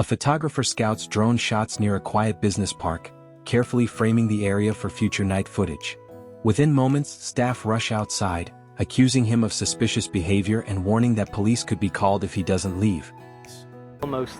A photographer scouts drone shots near a quiet business park, carefully framing the area for future night footage. Within moments, staff rush outside, accusing him of suspicious behavior and warning that police could be called if he doesn't leave. Almost,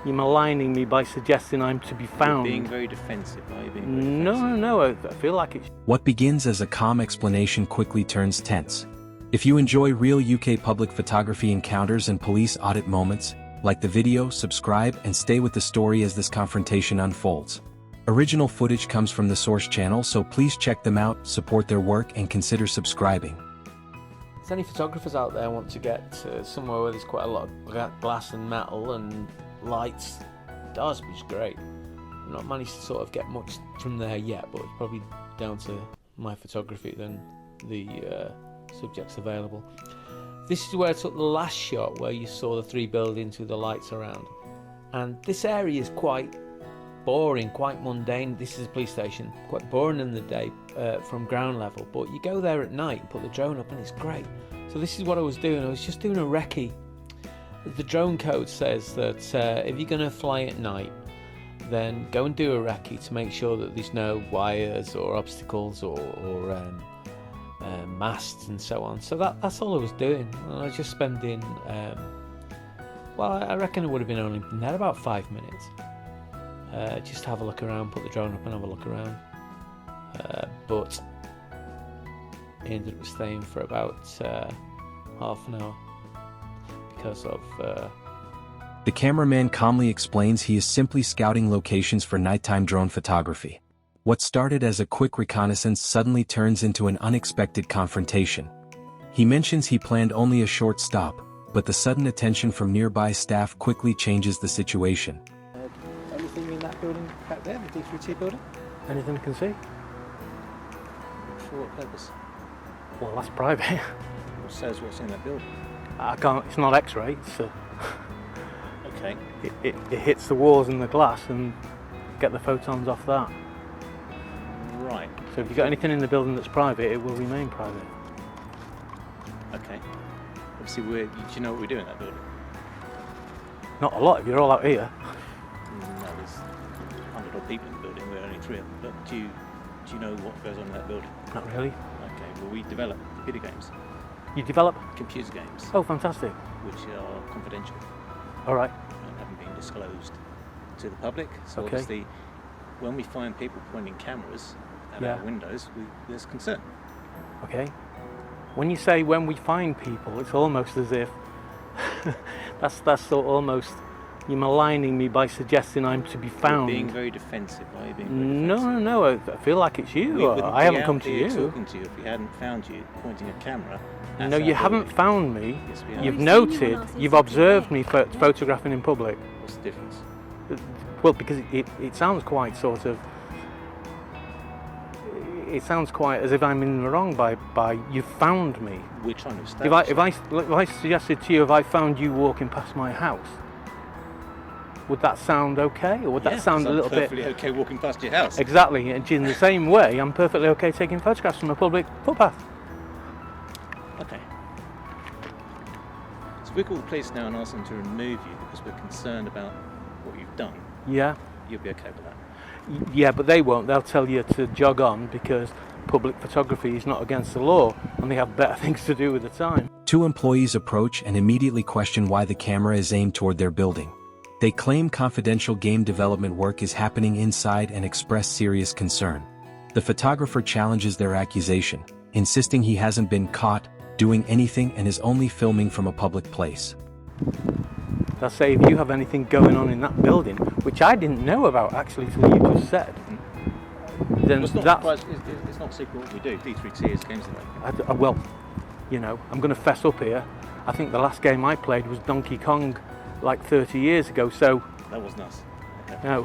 you're maligning me by suggesting I'm to be found. You're being very defensive, are you being very defensive? No, I feel like it's... What begins as a calm explanation quickly turns tense. If you enjoy real UK public photography encounters and police audit moments, like the video, subscribe, and stay with the story as this confrontation unfolds. Original footage comes from the source channel, so please check them out, support their work, and consider subscribing. If any photographers out there want to get somewhere where there's quite a lot of glass and metal and lights, Daresbury's great. I've not managed to sort of get much from there yet, but it's probably down to my photography than the subjects available. This is where I took the last shot, where you saw the 3 buildings with the lights around. And this area is quite boring, quite mundane. This is a police station, quite boring in the day from ground level, but you go there at night and put the drone up and it's great. So this is what I was doing. I was just doing a recce. The drone code says that if you're going to fly at night, then go and do a recce to make sure that there's no wires or obstacles or masts and so on. So that's all I was doing. And I was just spending well, I reckon it would have been only been there about 5 minutes. Just have a look around, put the drone up and have a look around. But I ended up staying for about half an hour because of... The cameraman calmly explains he is simply scouting locations for nighttime drone photography. What started as a quick reconnaissance suddenly turns into an unexpected confrontation. He mentions he planned only a short stop, but the sudden attention from nearby staff quickly changes the situation. Anything in that building back there, the D3T building? Anything I can see? For what purpose? Well, that's private. What says what's in that building? I can't, it's not X-ray, so Okay. it hits the walls and the glass and get the photons off that. Right. So if you've got anything in the building that's private, it will remain private. Okay. Obviously, do you know what we do in that building? Not a lot, if you're all out here. No, there's 100 odd people in the building, we're only 3 of them. But do you know what goes on in that building? Not really. Okay, well, we develop computer games. You develop? Computer games. Oh, fantastic. Which are confidential. All right. And haven't been disclosed to the public. So Okay. obviously, when we find people pointing cameras at Yeah. our windows, there's concern. Okay. When you say when we find people, it's almost as if that's sort of almost you're maligning me by suggesting I'm to be found. You're being very defensive. Are you being very defensive? No. I feel like it's you. We wouldn't I haven't be come out to here you. talking to you if we hadn't found you pointing a camera. At No, our you haven't building. found me. Yes, we have. You've We've seen you on noted. our You've CCTV. observed me photographing in public. What's the difference? Well, because it sounds quite sort of. It sounds quite as if I'm in the wrong by you found me. We're trying to establish. If I suggested to you if I found you walking past my house, would that sound okay, or would that sound a little bit? Perfectly okay walking past your house. Exactly, and in the same way, I'm perfectly okay taking photographs from a public footpath. Okay. So we call the police now and ask them to remove you because we're concerned about what you've done. Yeah, You'll be okay with that. yeah, but they won't. They'll tell you to jog on because public photography is not against the law, and they have better things to do with the time. 2 employees approach and immediately question why the camera is aimed toward their building. They claim confidential game development work is happening inside and express serious concern. The photographer challenges their accusation, insisting he hasn't been caught doing anything and is only filming from a public place. They'll say if you have anything going on in that building, which I didn't know about actually till you just said, then It's not, that's... it's not secret what we do. D3T is games development. Well, you know, I'm going to fess up here. I think the last game I played was Donkey Kong like 30 years ago, so... That wasn't us. Okay. No.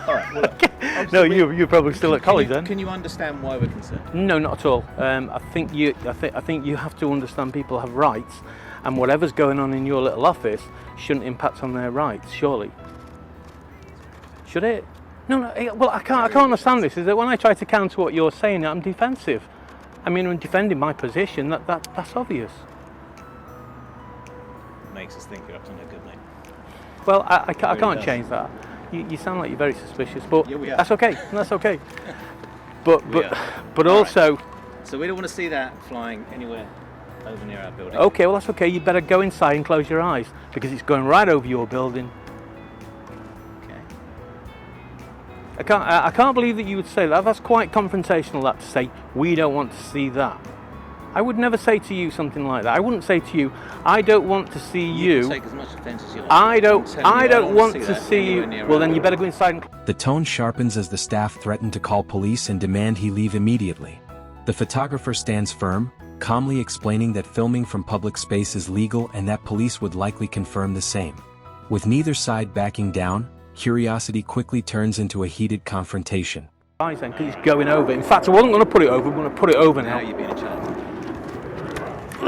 All right. Well, look, No, you're probably still at college then. Can you understand why we're concerned? No, not at all. I think you have to understand people have rights, and whatever's going on in your little office shouldn't impact on their rights, surely. Should it? No. Well, I can't understand this. Is that when I try to counter what you're saying, I'm defensive. I mean, I'm defending my position. That's obvious. Makes us think you're up to no good, mate. Well, I really can't does. change that. You sound like you're very suspicious, but Yeah, we are. that's okay. That's okay. But We are. but All also, So we don't want to see that flying anywhere over near our building. okay, well that's okay. You better go inside and close your eyes because it's going right over your building. Okay. I can't believe that you would say that. That's quite confrontational. That to say we don't want to see that. I would never say to you something like that. I wouldn't say to you, I don't want to see You you. can take as much offence as you like. I I'm don't telling you, I want to that see you. anywhere near Well, our then you building. better go inside and. The tone sharpens as the staff threaten to call police and demand he leave immediately. The photographer stands firm, calmly explaining that filming from public space is legal and that police would likely confirm the same. With neither side backing down, curiosity quickly turns into a heated confrontation. Eyes then, because it's going over. In fact, I wasn't going to put it over. I'm going to put it over Now now. you're being a child. I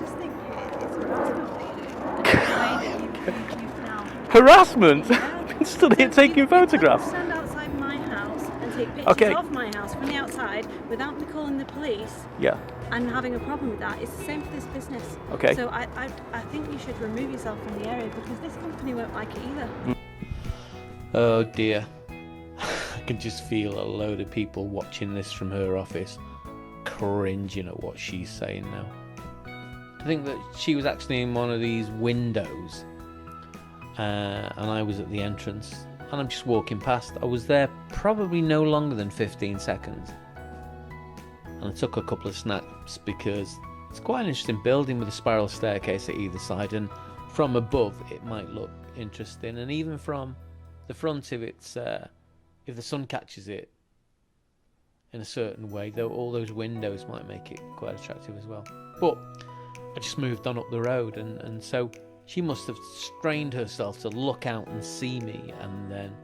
just think it's harassment that you've now. Harassment. I've been stood here taking photographs. Stand outside my house and take pictures Okay. of my house from the outside without me calling the police Yeah. and having a problem with that. It's the same for this business. Okay. So I think you should remove yourself from the area because this company won't like it either. Oh dear. I can just feel a load of people watching this from her office cringing at what she's saying now. I think that she was actually in one of these windows and I was at the entrance and I'm just walking past. I was there probably no longer than 15 seconds and I took a couple of snaps because it's quite an interesting building with a spiral staircase at either side, and from above it might look interesting, and even from the front if it's if the sun catches it in a certain way, though all those windows might make it quite attractive as well. But I just moved on up the road and so she must have strained herself to look out and see me and then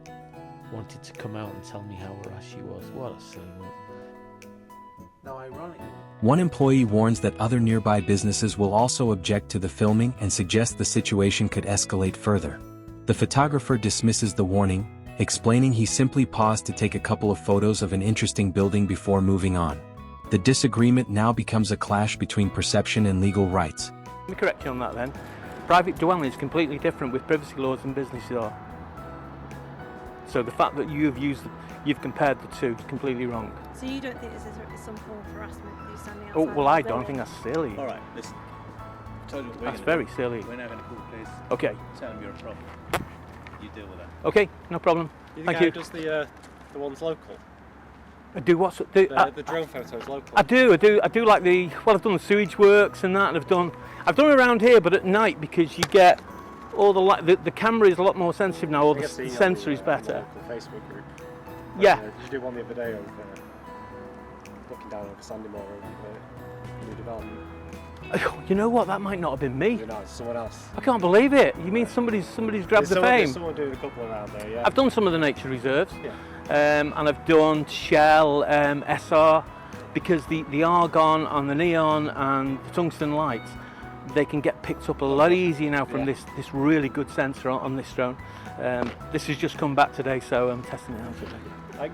wanted to come out and tell me how harassed she was. What a silly one. Now ironic. One employee warns that other nearby businesses will also object to the filming and suggests the situation could escalate further. The photographer dismisses the warning, explaining he simply paused to take a couple of photos of an interesting building before moving on. The disagreement now becomes a clash between perception and legal rights. Let me correct you on that then. Private dwelling is completely different with privacy laws and business law. So the fact that you've compared the two is completely wrong. So you don't think this is some form of harassment that you're standing outside? Oh, well, the I don't building? think that's silly. All right, listen. I told you what we're That's gonna very do. silly. We're now going to call the police. Okay, Tell them you're a problem. You deal with that. okay, no problem. Thank you. Does the ones local? I do what's do? The drone photos local? I do like the. Well, I've done the sewage works and that, and I've done around here, but at night because you get all the light. The camera is a lot more sensitive now. Or the sensor is better. The Facebook group. Yeah. Did you do one the other day of looking down over Sandymore over the new development? You know what? That might not have been me. You know, it's someone else. I can't believe it. You mean somebody's grabbed the There's fame? someone doing a couple around there, yeah. I've done some of the nature reserves, Yeah. and I've done Shell, SR, because the argon and the neon and the tungsten lights, they can get picked up a lot easier now from this really good sensor on this drone. This has just come back today, so I'm testing it out today.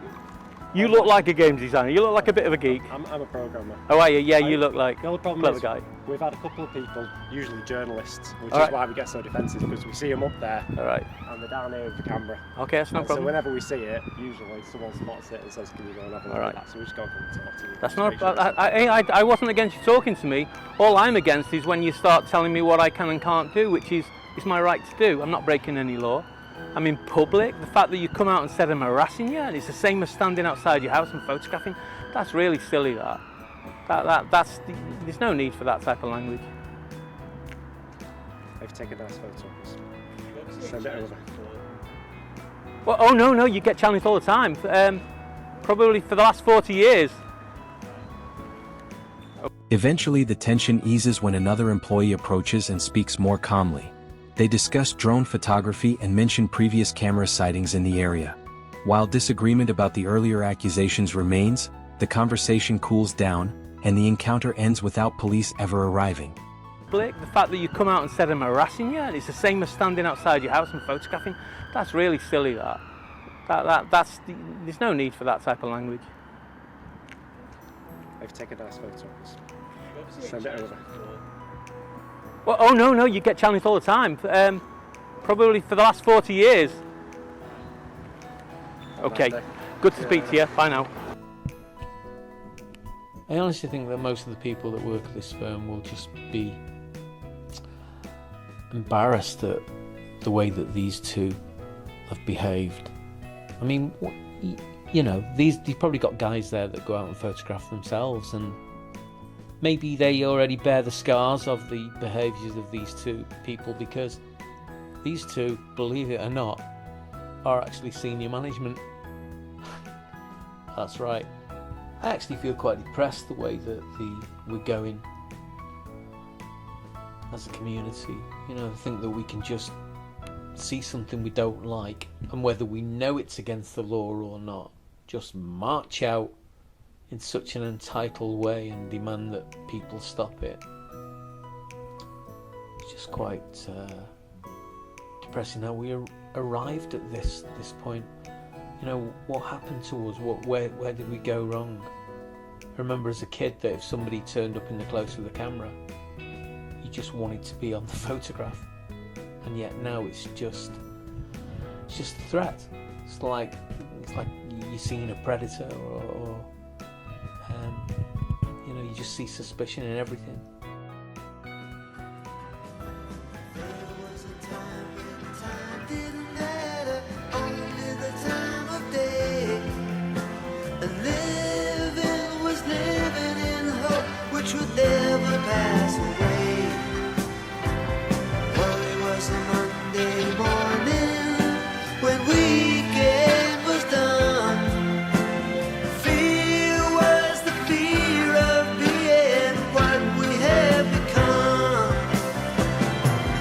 You look like a game designer. You look like a bit of a geek. I'm a programmer. Oh, are you? Yeah, you look like The only problem clever is guy. we've had a couple of people, usually journalists, which All is right. why we get so defensive, because we see them up there All right. and they're down here with the camera. Okay, that's no And problem. So whenever we see it, usually someone spots it and says, "Can you go and have a look All at right. that?" So we just go and talk to you. That's just not. make sure it's I wasn't against you talking to me. All I'm against is when you start telling me what I can and can't do, which is my right to do. I'm not breaking any law. I'm in public. The fact that you come out and said I'm harassing you, and it's the same as standing outside your house and photographing, that's really silly. There's no need for that type of language. They've taken a nice photo of us. Send it over. Well, oh no, you get challenged all the time. Probably for the last 40 years. Eventually the tension eases when another employee approaches and speaks more calmly. They discuss drone photography and mention previous camera sightings in the area. While disagreement about the earlier accusations remains, the conversation cools down, and the encounter ends without police ever arriving. The fact that you come out and said I'm harassing you, and it's the same as standing outside your house and photographing, that's really silly. There's no need for that type of language. They've taken a nice photo of us. Send it over. Well, oh no, you get challenged all the time. Probably for the last 40 years. Okay, Nice day. good to speak to you. Bye now. I honestly think that most of the people that work at this firm will just be embarrassed at the way that these two have behaved. I mean, you know, you've probably got guys there that go out and photograph themselves, and maybe they already bear the scars of the behaviours of these two people, because these two, believe it or not, are actually senior management. That's right. I actually feel quite depressed the way that we're going as a community. You know, I think that we can just see something we don't like, and whether we know it's against the law or not, just march out in such an entitled way and demand that people stop it. It's just quite depressing how we arrived at this point. You know, what happened to us? Where did we go wrong? I remember as a kid that if somebody turned up in the close with a camera, you just wanted to be on the photograph, and yet now it's just a threat. It's like you're seeing a predator, or you know, you just see suspicion in everything. Would never pass away. Well, it was a Monday morning when weekend was done. Fear was the fear of being what we have become.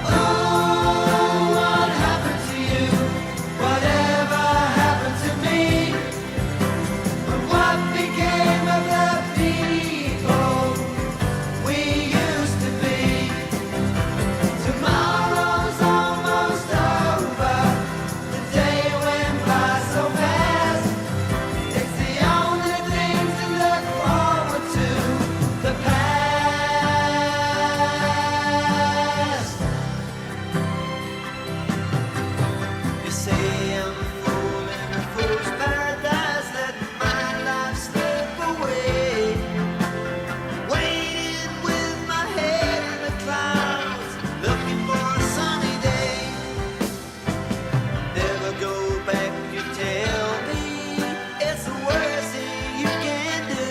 Oh, what happened to you? Whatever happened to me? What became of the people we used to be? Tomorrow's almost over. The day went by so fast. It's the only thing to look forward to, the past. You say I'm a fool in a fool's paradise, letting my life slip away. Waiting with my head in the clouds, looking for a sunny day. Never go back, you tell me. It's the worst thing you can do.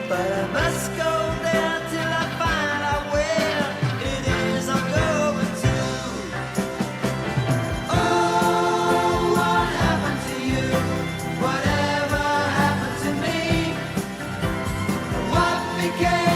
But I must go there till I find out where it is I'm going to. Oh, what happened to you? Whatever happened to me? What became